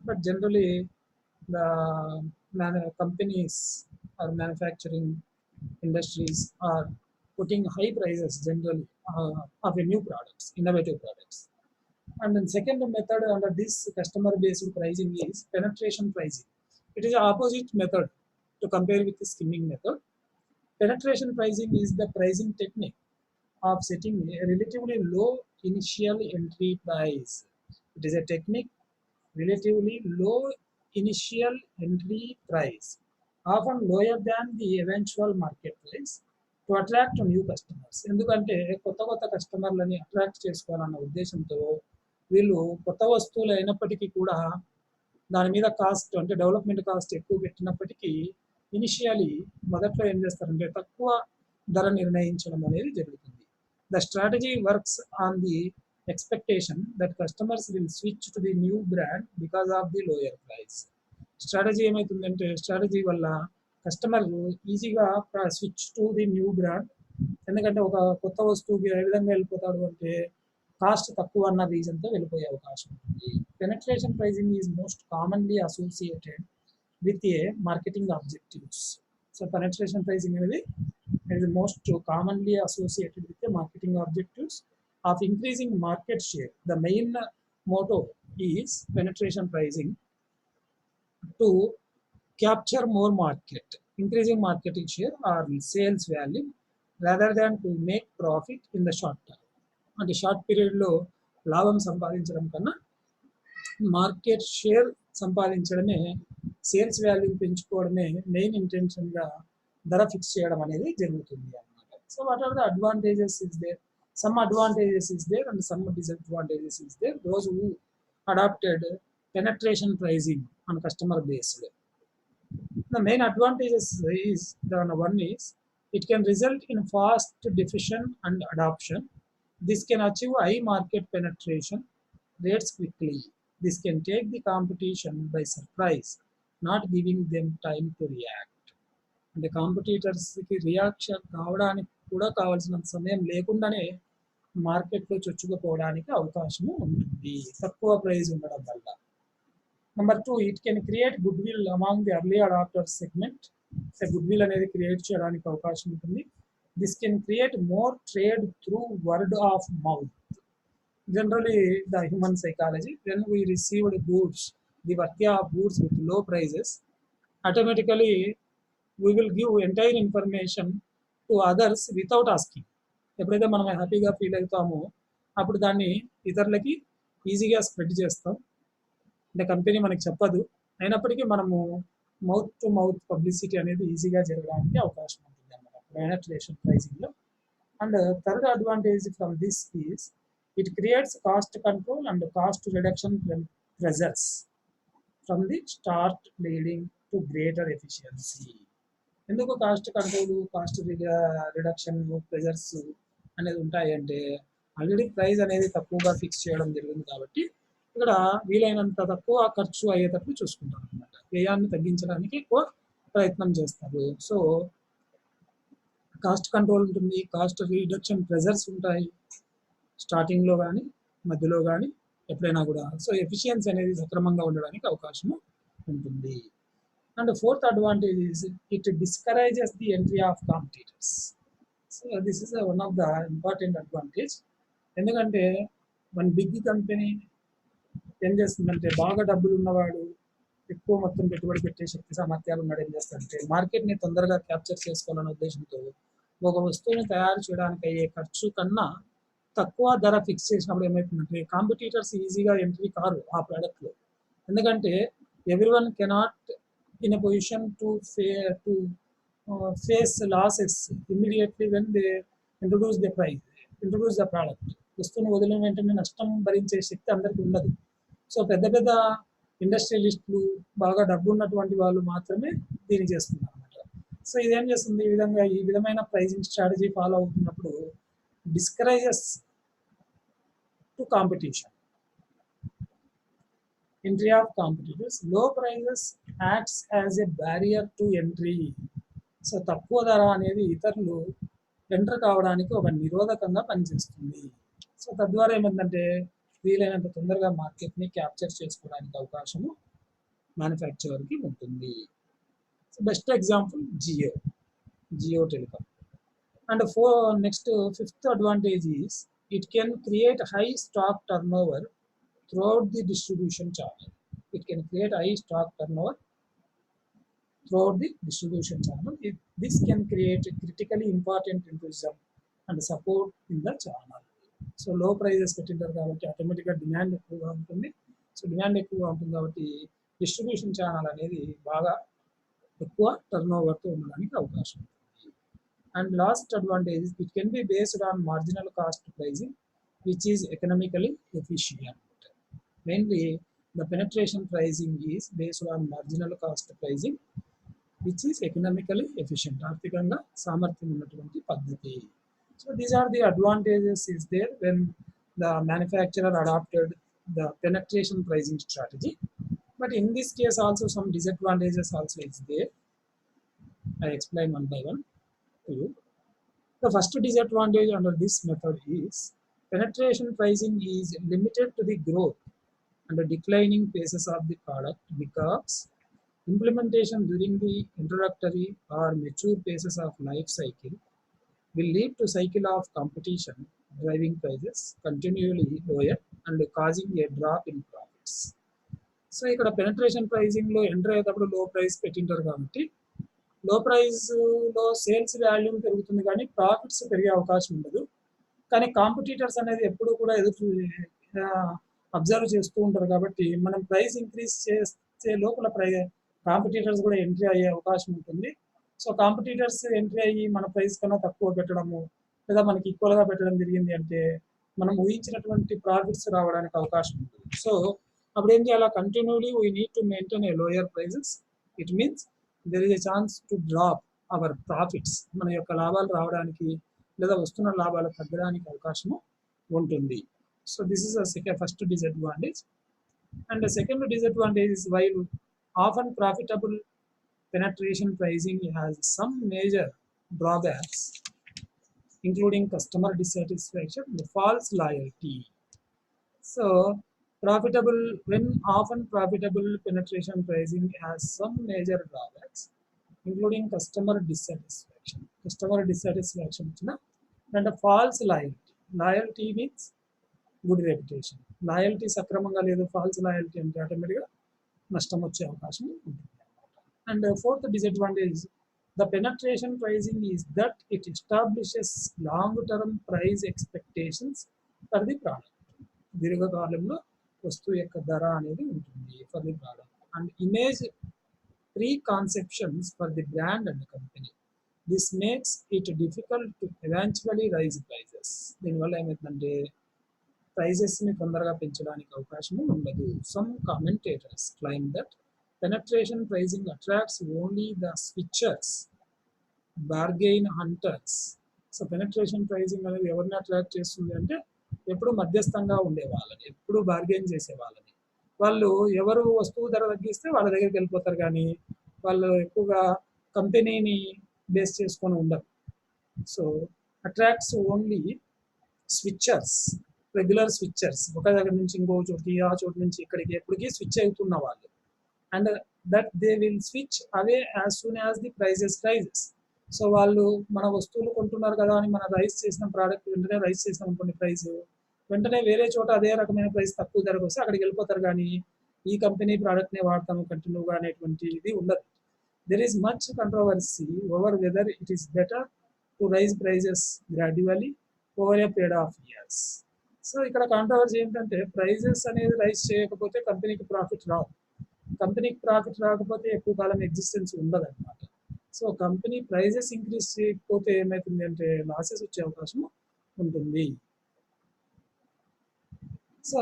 but generally the companies or manufacturing industries are putting high prices generally of a new products, innovative products. And then second method under this customer-based pricing is penetration pricing. It is the opposite method to compare with the skimming method. Penetration pricing is the pricing technique of setting a relatively low initial entry price. It is a technique relatively low initial entry price, often lower than the eventual market price, to attract new customers. ఎందుకంటే కొత్త కస్టమర్లని attract చేసుకోవాలన్న ఉద్దేశంతో వీళ్ళు కొత్త వస్తువులు అయినప్పటికీ కూడా దాని మీద కాస్ట్ అంటే డెవలప్మెంట్ కాస్ట్ ఎక్కువ పెట్టినప్పటికీ ఇనిషియలీ మొదట్లో ఏం చేస్తారంటే తక్కువ ధర నిర్ణయించడం అనేది జరుగుతుంది. The strategy works on the expectation that customers will switch to the new brand because of the lower price. Strategy ఏమవుతుందంటే స్ట్రాటజీ వల్ల కస్టమర్ ఈజీగా switch to the new brand. ఎందుకంటే ఒక కొత్త వస్తువుకి ఏ విధంగా వెళ్ళిపోతాడు అంటే కాస్ట్ తక్కువ అన్న రీజన్తో వెళ్ళిపోయే అవకాశం ఉంటుంది. Penetration pricing is most commonly associated with a marketing objectives. So penetration pricing అనేది is most commonly associated with the marketing objectives of increasing market share. The main motto is penetration pricing to capture more market, increasing market share or sales value rather than to make profit in the short term. అంటే short పీరియడ్లో లాభం సంపాదించడం కన్నా market share సంపాదించడమే, sales value పెంచుకోవడమే main ఇంటెన్షన్గా ధర fix చేయడం అనేది జరుగుతుంది అన్నమాట. So what are the advantages is there? Some advantages is there and some disadvantages is there. Those who adopted penetration pricing on customer based. The main advantages is the one is it can result in fast diffusion and adoption. This can achieve high market penetration rates quickly. This can take the competition by surprise, not giving them time to react. అంటే కాంపిటీటర్స్కి reaction కావడానికి కూడా కావాల్సిన సమయం లేకుండానే మార్కెట్లో చొచ్చుకుపోవడానికి అవకాశము ఉంటుంది తక్కువ ప్రైస్ ఉండడం వల్ల. Number 2, it can create goodwill among the early adopter segment. Goodwill అనేది క్రియేట్ చేయడానికి అవకాశం ఉంటుంది. This can create more trade through word of mouth. Generally the human psychology, when we received goods, the worthy of goods with low prices, automatically we will give entire information to others without asking. ఎప్పుడైతే మనం హ్యాపీగా feel అవుతామో అప్పుడు దాన్ని ఇతరులకి ఈజీగా spread చేస్తాం. అంటే కంపెనీ మనకి చెప్పదు, అయినప్పటికీ మనము మౌత్ టు మౌత్ పబ్లిసిటీ అనేది ఈజీగా జరగడానికి అవకాశం ఉంటుంది అన్నమాట పెనట్రేషన్ ప్రైజింగ్లో. And third advantage from this is it creates cost control and cost reduction pressures from the start leading to greater efficiency. ఎందుకు cost control, cost reduction, pressures అనేది ఉంటాయి అంటే ఆల్రెడీ ప్రైస్ అనేది తక్కువగా ఫిక్స్ చేయడం జరిగింది కాబట్టి ఇక్కడ వీలైనంత తక్కువ ఖర్చు అయ్యేటట్లు చూసుకుంటారు అనమాట. వ్యయాన్ని తగ్గించడానికి ఎక్కువ ప్రయత్నం చేస్తారు. సో కాస్ట్ కంట్రోల్ ఉంటుంది, కాస్ట్ రిడక్షన్ ప్రెజర్స్ ఉంటాయి స్టార్టింగ్లో కానీ మధ్యలో కానీ ఎప్పుడైనా కూడా. సో ఎఫిషియన్సీ అనేది సక్రమంగా ఉండడానికి అవకాశం ఉంటుంది. And the fourth advantage is it discourages the entry of competitors. So this is one of the important advantage. ఎందుకంటే మన బిగ్ కంపెనీ ఏం చేస్తుందంటే బాగా డబ్బులు ఉన్నవాడు, ఎక్కువ మొత్తం పెట్టుబడి పెట్టే శక్తి సామర్థ్యాలు ఉన్నాడు, ఏం చేస్తాడంటే మార్కెట్ని తొందరగా క్యాప్చర్ చేసుకోవాలనే ఉద్దేశంతో ఒక వస్తువుని తయారు చేయడానికి అయ్యే ఖర్చు కన్నా తక్కువ ధర ఫిక్స్ చేసినప్పుడు ఏమవుతుందంటే కాంపిటీటర్స్ ఈజీగా ఎంట్రీ కారు ఆ ప్రోడక్ట్లో. ఎందుకంటే everyone cannot in a position to face losses immediately when they introduce the product. వస్తువుని వదిలిన వెంటనే నష్టం భరించే శక్తి అందరికీ ఉండదు. సో పెద్ద పెద్ద ఇండస్ట్రియలిస్టులు, బాగా డబ్బు ఉన్నటువంటి వాళ్ళు మాత్రమే దీన్ని చేస్తున్నారు అనమాట. సో ఇదేం చేస్తుంది, ఈ విధమైన ప్రైజింగ్ స్ట్రాటజీ ఫాలో అవుతున్నప్పుడు discourages to competition, entry of competitors. Low prices acts as a barrier to entry. So తక్కువ ధర అనేది ఇతరులు ఎంటర్ కావడానికి ఒక నిరోధకంగా పనిచేస్తుంది. సో తద్వారా ఏమైందంటే వీలైనంత తొందరగా మార్కెట్ని క్యాప్చర్ చేసుకోవడానికి అవకాశము మ్యానుఫ్యాక్చరర్కి ఉంటుంది. So best example Jio telecom. And next fifth advantage is it can create high stock turnover throughout the distribution channel. It can create high stock turnover throughout the distribution channel. This can create critically important enthusiasm and support in the channel. So low prices పెట్టింటారు కాబట్టి ఆటోమేటిక్గా demand ఎక్కువగా ఉంటుంది. So demand ఎక్కువగా ఉంటుంది కాబట్టి distribution channel అనేది బాగా ఎక్కువ టర్న్ ఓవర్తో ఉండడానికి అవకాశం ఉంటుంది. And last advantage it can be based on marginal cost pricing which is economically efficient. Mainly, the penetration pricing is based on marginal cost pricing, which is economically efficient. ఆర్థికంగా సామర్థ్యం ఉన్నటువంటి పద్ధతి. So these are the advantages is there when the manufacturer adopted the penetration pricing strategy. But in this case also some disadvantages also is there. I explain one by one to you. The first disadvantage under this method is Penetration pricing is limited to the growth and the declining phases of the product because implementation during the introductory or mature phases of life cycle will lead to cycle of competition, driving prices continually lower and causing a drop in profits. So ఇక్కడ penetration pricing లో enter అయ్యేటప్పుడు లో price పెట్టింటారు కాబట్టి లో price లో sales volume పెరుగుతుంది కానీ profits పెరిగే అవకాశం ఉండదు. కానీ కాంపిటీటర్స్ అనేది ఎప్పుడు కూడా ఎదురు అబ్జర్వ్ చేస్తూ ఉంటారు కాబట్టి మనం ప్రైస్ ఇంక్రీజ్ చేసే లోపల కాంపిటీటర్స్ కూడా ఎంట్రీ అయ్యే అవకాశం ఉంటుంది. సో కాంపిటీటర్స్ ఎంట్రీ అయ్యి మన ప్రైస్ కన్నా తక్కువ పెట్టడము లేదా మనకి ఈక్వల్గా పెట్టడం జరిగింది అంటే మనం ఊహించినటువంటి ప్రాఫిట్స్ రావడానికి అవకాశం ఉంటుంది. సో అప్పుడు ఏం చేయాలి? Continuously we need to maintain a lower prices. It means there is a chance to drop our profits. మన యొక్క లాభాలు రావడానికి లేదా వస్తున్న లాభాలు తగ్గడానికి అవకాశము ఉంటుంది. So this is first disadvantage. And second disadvantage is while often profitable penetration pricing has some major drawbacks, including customer dissatisfaction and false loyalty. So, when often profitable penetration pricing has some major drawbacks, including customer dissatisfaction. Customer dissatisfaction and a false loyalty. Loyalty means good reputation. Loyalty sakramanga ledu, false loyalty ante automatically nashtam vache avakasham untundi. And fourth disadvantage, the penetration pricing is that it establishes long-term price expectations for the product. దీర్ఘకాలంలో వస్తువు యొక్క ధర అనేది ఉంటుంది for the product and image preconceptions for the brand and the company. This makes it difficult to eventually raise prices. దీనివల్ల ఏమవుతుందంటే ప్రైజెస్ని తొందరగా పెంచడానికి అవకాశం ఉండదు. Some commentators claim that penetration pricing attracts only the switchers, bargain hunters. So penetration pricing అనేది ఎవరిని attract చేస్తుంది అంటే ఎప్పుడు మధ్యస్థంగా ఉండే వాళ్ళని, ఎప్పుడు బార్గెయిన్ చేసే వాళ్ళని. వాళ్ళు ఎవరు వస్తువు ధర తగ్గిస్తే వాళ్ళ దగ్గరికి వెళ్ళిపోతారు కానీ వాళ్ళు ఎక్కువగా కంపెనీని బేస్ చేసుకొని ఉండరు. సో అట్రాక్ట్స్ ఓన్లీ స్విచ్చర్స్, రెగ్యులర్ స్విచ్చర్స్, ఒక దగ్గర నుంచి ఇంకో చోటికి, ఆ చోటు నుంచి ఇక్కడికి ఎప్పటికీ స్విచ్ అవుతున్న వాళ్ళు. And that they will switch away as soon as the prices rises. So వాళ్ళు మన వస్తువులు కొంటున్నారు కదా అని మన రైస్ చేసిన ప్రోడక్ట్ వెంటనే రైస్ చేసిన అనుకోండి ప్రైస్, వెంటనే వేరే చోట అదే రకమైన ప్రైస్ తక్కువ ధరకు వస్తే అక్కడికి వెళ్ళిపోతారు కానీ ఈ కంపెనీ ప్రోడక్ట్నే వాడతాము కంటిన్యూగా అనేటువంటి ఇది ఉండదు. There is much controversy over whether it is better to rise prices gradually over a period of years. So ఇక్కడ కాంట్రవర్సీ ఏంటంటే ప్రైజెస్ అనేది రైజ్ చేయకపోతే కంపెనీకి ప్రాఫిట్ రాదు, కంపెనీకి ప్రాఫిట్ రాకపోతే ఎక్కువ కాలం ఎగ్జిస్టెన్స్ ఉండదు అనమాట. సో కంపెనీ ప్రైజెస్ ఇంక్రీజ్ చేయకపోతే ఏమవుతుంది అంటే లాసెస్ వచ్చే అవకాశం ఉంటుంది. So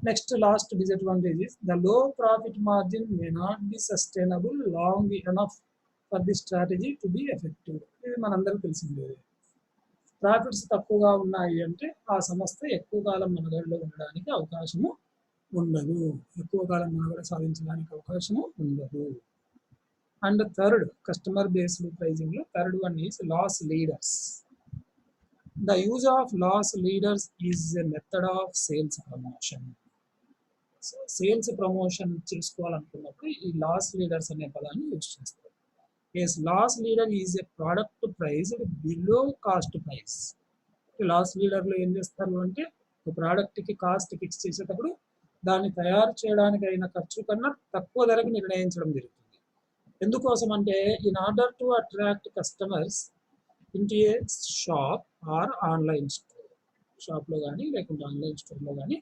next last disadvantage is the low profit margin may not be sustainable long enough for the strategy to be effective. ఇది మనందరికీ తెలిసిందే. ప్రాఫిట్స్ తక్కువగా ఉన్నాయి అంటే ఆ సంస్థ ఎక్కువ కాలం మనుగడలో ఉండడానికి అవకాశము ఉండదు, ఎక్కువ కాలం మనుగడ సాధించడానికి అవకాశము ఉండదు. And third customer based pricing లో third one is loss leaders. The use of loss leaders is a method of sales promotion. Sales promotion చేసుకోవాలనుకున్నప్పుడు ఈ లాస్ లీడర్స్ అనే పదాన్ని యూజ్ చేస్తారు. Yes, loss leader is a product price below cost price. Loss లీడర్లో ఏం చేస్తారు అంటే ఒక ప్రోడక్ట్కి కాస్ట్ ఫిక్స్ చేసేటప్పుడు దాన్ని తయారు చేయడానికి అయిన ఖర్చు కన్నా తక్కువ ధరకు నిర్ణయించడం జరుగుతుంది. ఎందుకోసం అంటే in order to attract customers into A shop or online store. షాప్లో కానీ లేకుంటే ఆన్లైన్ స్టోర్లో కానీ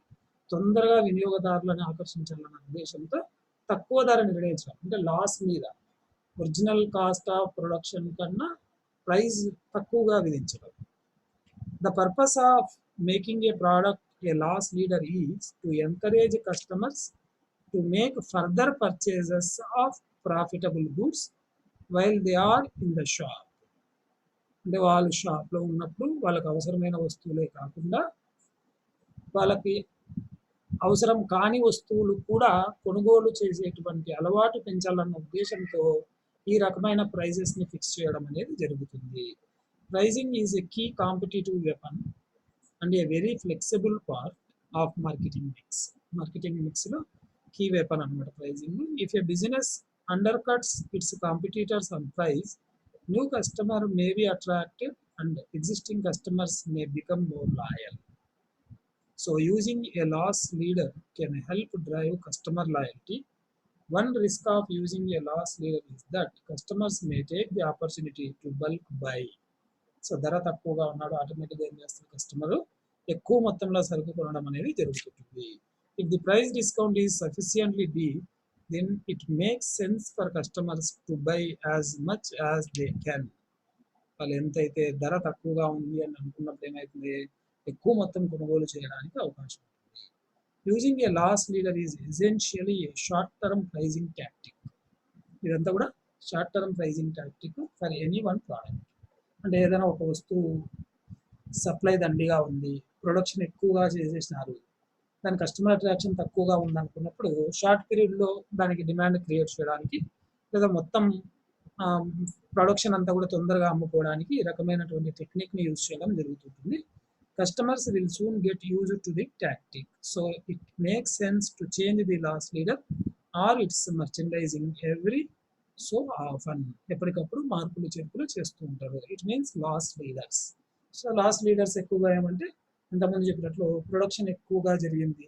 తొందరగా వినియోగదారులను ఆకర్షించాలన్న ఉద్దేశంతో తక్కువ ధర నిర్ణయించడం అంటే లాస్ మీద ఒరిజినల్ కాస్ట్ ఆఫ్ ప్రొడక్షన్ కన్నా ప్రైస్ తక్కువగా విధించడం. The purpose of making a product a loss leader is to encourage customers to make further purchases of profitable goods while they are in the shop. అంటే వాళ్ళు షాప్లో ఉన్నప్పుడు వాళ్ళకి అవసరమైన వస్తువులే కాకుండా వాళ్ళకి అవసరం కాని వస్తువులు కూడా కొనుగోలు చేసేటువంటి అలవాటు పెంచాలన్న ఉద్దేశంతో ఈ రకమైన ప్రైజెస్ని ఫిక్స్ చేయడం అనేది జరుగుతుంది. Pricing is a key competitive weapon and a very flexible part of marketing mix. Marketing mix లో key weapon అన్నమాట pricing. If a business undercuts its competitors on price, new customer may be attracted and existing customers may become more loyal. So using a loss leader can help drive customer loyalty. One risk of using a loss leader is that customers may take the opportunity to bulk buy. So ధర తక్కువగా ఉన్నాడు ఆటోమేటిక్గా ఏం చేస్తారు customer ఎక్కువ మొత్తంలో సరుకు కొనడం అనేది జరుగుతుంటుంది. If the price discount is sufficiently deep, then it makes sense for customers to buy as much as they can. వాళ్ళు ఎంతైతే ధర తక్కువగా ఉంది అని అనుకున్నప్పుడు ఏమవుతుంది, ఎక్కువ మొత్తం కొనుగోలు చేయడానికి అవకాశం ఉంటుంది. Using a loss leader is essentially a short term pricing tactic. ఇదంతా కూడా short term pricing tactic for any one product. అంటే ఏదైనా ఒక వస్తువు సప్లై దండిగా ఉంది, ప్రొడక్షన్ ఎక్కువగా చేసేసినారు, దాని కస్టమర్ అట్రాక్షన్ తక్కువగా ఉంది అనుకున్నప్పుడు షార్ట్ పీరియడ్లో దానికి డిమాండ్ క్రియేట్ చేయడానికి లేదా మొత్తం ప్రొడక్షన్ అంతా కూడా తొందరగా అమ్ముకోవడానికి ఈ రకమైనటువంటి టెక్నిక్ని యూజ్ చేయడం జరుగుతుంది. Customers will soon get use to the tactic. So it makes sense to change the loss leader or it's merchandising every so often. ఎప్పటికప్పుడు మార్పులు చేర్పులు చేస్తూ ఉంటారు. It means loss leaders. So loss leaders ఎక్కువగా ఏమంటే ఇంతకుముందు చెప్పినట్లు ప్రొడక్షన్ ఎక్కువగా జరిగింది,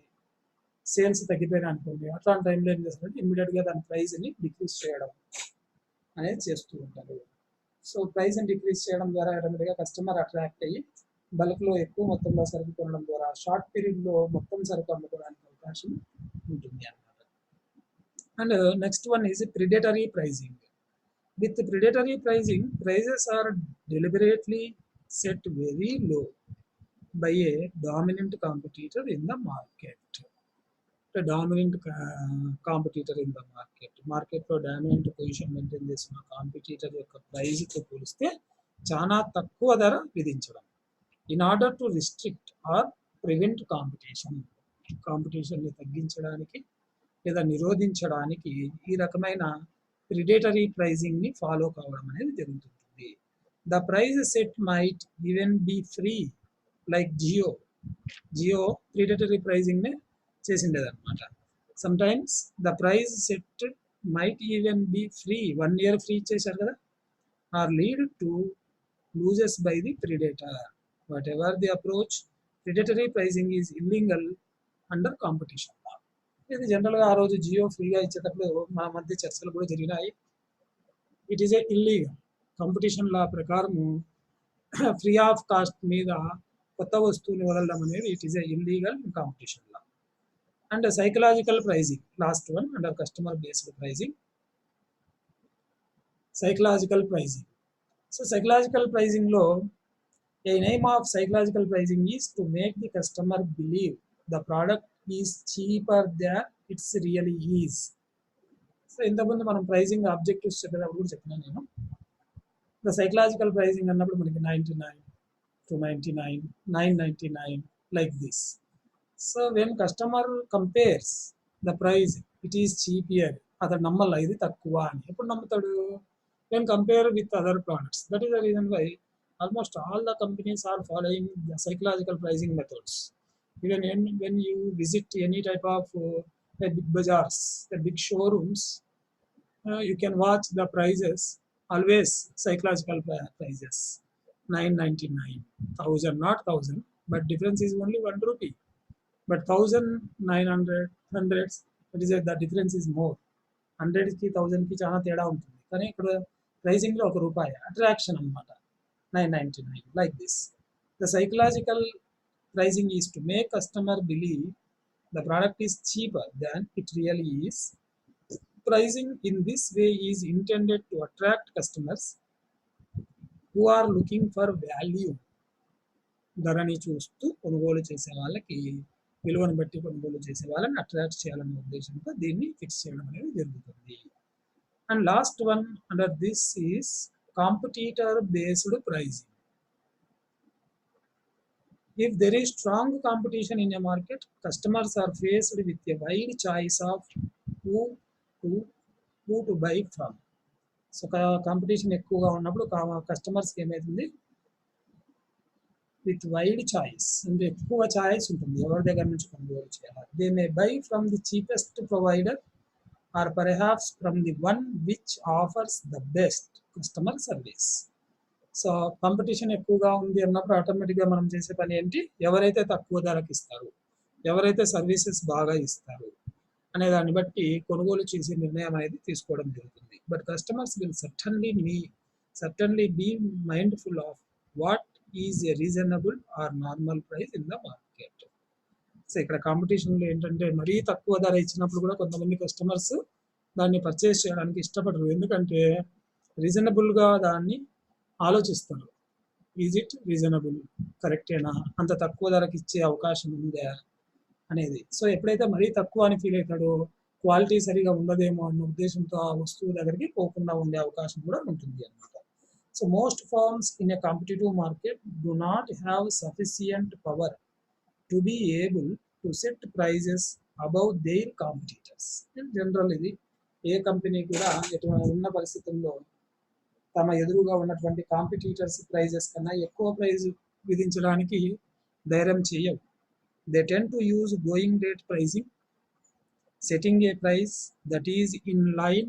సేల్స్ తగ్గిపోయినా అనుకోండి, అట్లాంటి టైంలో ఏం చేస్తారంటే ఇమ్మీడియట్గా దాని ప్రైస్ని డిక్రీజ్ చేయడం అనేది చేస్తూ ఉంటారు. సో ప్రైస్ని డిక్రీజ్ చేయడం ద్వారా ఆటోమేటిక్గా కస్టమర్ అట్రాక్ట్ అయ్యి బల్క్లో ఎక్కువ మొత్తంలో సరుకు కొనడం ద్వారా షార్ట్ పీరియడ్లో మొత్తం సరుకు అమ్ముకోవడానికి అవకాశం ఉంటుంది అన్నమాట. And next one is predatory pricing. With predatory pricing, prices are deliberately set very low by a dominant competitor in the market. A dominant competitor in the market. మార్కెట్లో డామినెంట్ పొజిషన్ మెయింటైన్ చేసిన competitor యొక్క ప్రైస్తో పోలిస్తే చాలా తక్కువ ధర విధించడం. In order to restrict or prevent competition. కాంపిటీషన్ని తగ్గించడానికి లేదా నిరోధించడానికి ఈ రకమైన ప్రిడేటరీ ప్రైజింగ్ని ఫాలో కావడం అనేది జరుగుతుంది. The price set might even be free, like Jio predatory ప్రైజింగ్నే చేసిండేదన్నమాట. Sometimes the price set might even be free, 1 year free చేశారు కదా, or lead to losses by the predator. Whatever the approach, predatory pricing is illegal under competition. ఇది జనరల్గా ఆ రోజు జియో ఫ్రీగా ఇచ్చేటప్పుడు మా మధ్య చర్చలు కూడా జరిగినాయి. It is a illegal. Competition law ప్రకారము ఫ్రీ ఆఫ్ కాస్ట్ మీద కొత్త వస్తువుని వదలడం అనేది it is a illegal competition law. And psychological pricing, last one under customer based pricing. Psychological pricing. So psychological ప్రైజింగ్లో a name of psychological pricing is to make the customer believe the product is cheaper than it's really is. So ఇంతకుముందు మనం pricing objectives చెప్పేటప్పుడు కూడా చెప్పినాను నేను. The psychological pricing అన్నప్పుడు మనకి 99, 299, 999 like this. So when customer compares the price, it is cheaper. అతడు నమ్మల్ల ఇది తక్కువ అని. ఎప్పుడు నమ్ముతాడు? When compare with other products. That is the reason why almost all the companies are following the psychological pricing methods. Even when you visit any type of big bazaars, the big showrooms, you can watch the prices, always psychological prices. 999, 1000, not 1000, but difference is only 1 rupee. But 1000, 900, hundreds, that is the difference is more. 100కి 1000కి చాలా తేడా ఉంటుంది. కానీ ఇక్కడ ప్రైజింగ్లో ₹1 attraction అన్నమాట. 999 like this. The psychological pricing is to make customer believe the product is cheaper than it really is. Pricing in this way is intended to attract customers who are looking for value. ధరని చూస్తూ కొనుగోలు చేసే వాళ్ళకి, విలువను బట్టి కొనుగోలు చేసే వాళ్ళని అట్రాక్ట్ చేయాలనే ఉద్దేశంతో దీన్ని ఫిక్స్ చేయడం అనేది జరుగుతుంది. And last one under this is competitor based pricing. If there is strong competition in a market, customers are faced with a wide choice of who to buy from. So competition ఎక్కువగా ఉన్నప్పుడు కస్టమర్స్కి ఏమవుతుంది, with wide choice, అంటే ఎక్కువ choice ఉంటుంది ఎవరి దగ్గర నుంచి కొనుగోలు చేయాలి. They may buy from the cheapest provider or perhaps from the one which offers the best customer service. So competition ఎక్కువగా ఉంది అన్నప్పుడు ఆటోమేటిక్గా మనం చేసే పని ఏంటి, ఎవరైతే తక్కువ ధరకు ఇస్తారు, ఎవరైతే సర్వీసెస్ బాగా ఇస్తారు అనే దాన్ని బట్టి కొనుగోలు చేసే నిర్ణయం అనేది తీసుకోవడం జరుగుతుంది. But customers will certainly be mindful of what is a reasonable or normal price in the market. So ఇక్కడ కాంపిటీషన్లో ఏంటంటే మరీ తక్కువ ధర ఇచ్చినప్పుడు కూడా కొంతమంది కస్టమర్స్ దాన్ని పర్చేస్ చేయడానికి ఇష్టపడరు, ఎందుకంటే రీజనబుల్గా దాన్ని ఆలోచిస్తారు. ఈజ్ ఇట్ రీజనబుల్, కరెక్టేనా, అంత తక్కువ ధరకి ఇచ్చే అవకాశం ఉందా అనేది. సో ఎప్పుడైతే మరీ తక్కువ అని ఫీల్ అవుతాడో క్వాలిటీ సరిగా ఉండదేమో అన్న ఉద్దేశంతో ఆ వస్తువు దగ్గరికి పోకుండా ఉండే అవకాశం కూడా ఉంటుంది అన్నమాట. So most firms in a competitive market do not have sufficient power to be able to set prices above their competitors. In general ఇది ఏ కంపెనీ కూడా ఎటువంటి ఉన్న పరిస్థితుల్లో తమ ఎదురుగా ఉన్నటువంటి కాంపిటీటర్స్ ప్రైజెస్ కన్నా ఎక్కువ ప్రైజ్ విధించడానికి ధైర్యం చేయవు. They tend to use going rate pricing, setting a price that is in line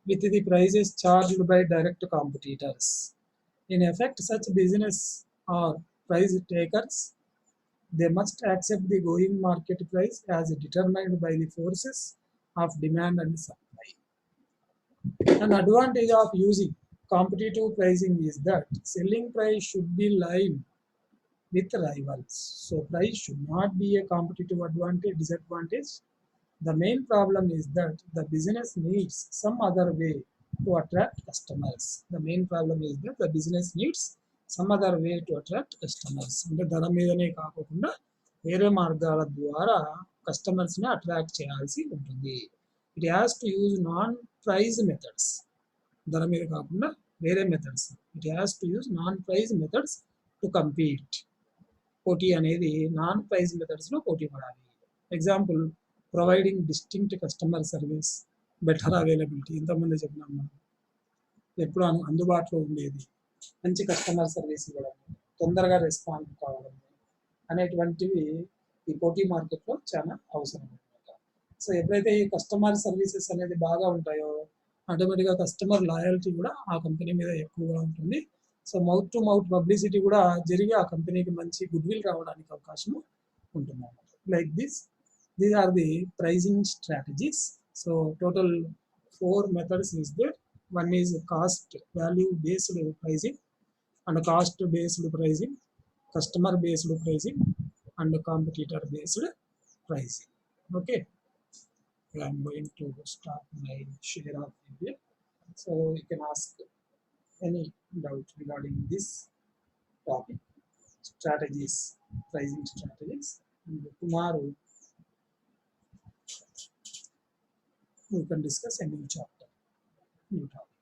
with the prices charged by direct competitors. In effect, such business or price takers, they must accept the going market price as determined by the forces of demand and supply. An advantage of using competitive pricing is that selling price should be line with rivals. So price should not be a competitive disadvantage. The main problem is that the business needs some other way to attract customers. The main problem is that the business needs some other way to attract customers. అంటే ధర మీదనే కాకుండా వేరే మార్గాల ద్వారా కస్టమర్స్ని attract చేయాల్సి ఉంటుంది. It has to use non price methods, ధర మీద కాకుండా వేరే methods. It has to use non price methods to compete. పోటీ అనేది నాన్ ప్రైజ్ మెథడ్స్లో పోటీ పడాలి. Example, providing distinct customer service, better availability, ఇంతకుముందు చెప్పినాం మనం, ఎప్పుడు అందుబాటులో ఉండేది, మంచి కస్టమర్ సర్వీస్ ఇవ్వడం, తొందరగా రెస్పాన్స్ కావడం అనేటువంటివి ఈ పోటీ మార్కెట్లో చాలా అవసరం అనమాట. సో ఎప్పుడైతే ఈ కస్టమర్ సర్వీసెస్ అనేది బాగా ఉంటాయో ఆటోమేటిక్గా కస్టమర్ లాయల్టీ కూడా ఆ కంపెనీ మీద ఎక్కువగా ఉంటుంది. So mouth to mouth publicity కూడా జరిగి ఆ కంపెనీకి మంచి గుడ్ విల్ రావడానికి అవకాశం ఉంటుంది అన్నమాట. Like these are the pricing strategies. So total 4 methods is there. One is cost value based pricing and cost based pricing, customer based pricing and competitor based pricing. Okay, I am going to stop my share of video, so you can ask any doubt regarding this topic, strategies, pricing strategies, and tomorrow we can discuss a new chapter, new topic.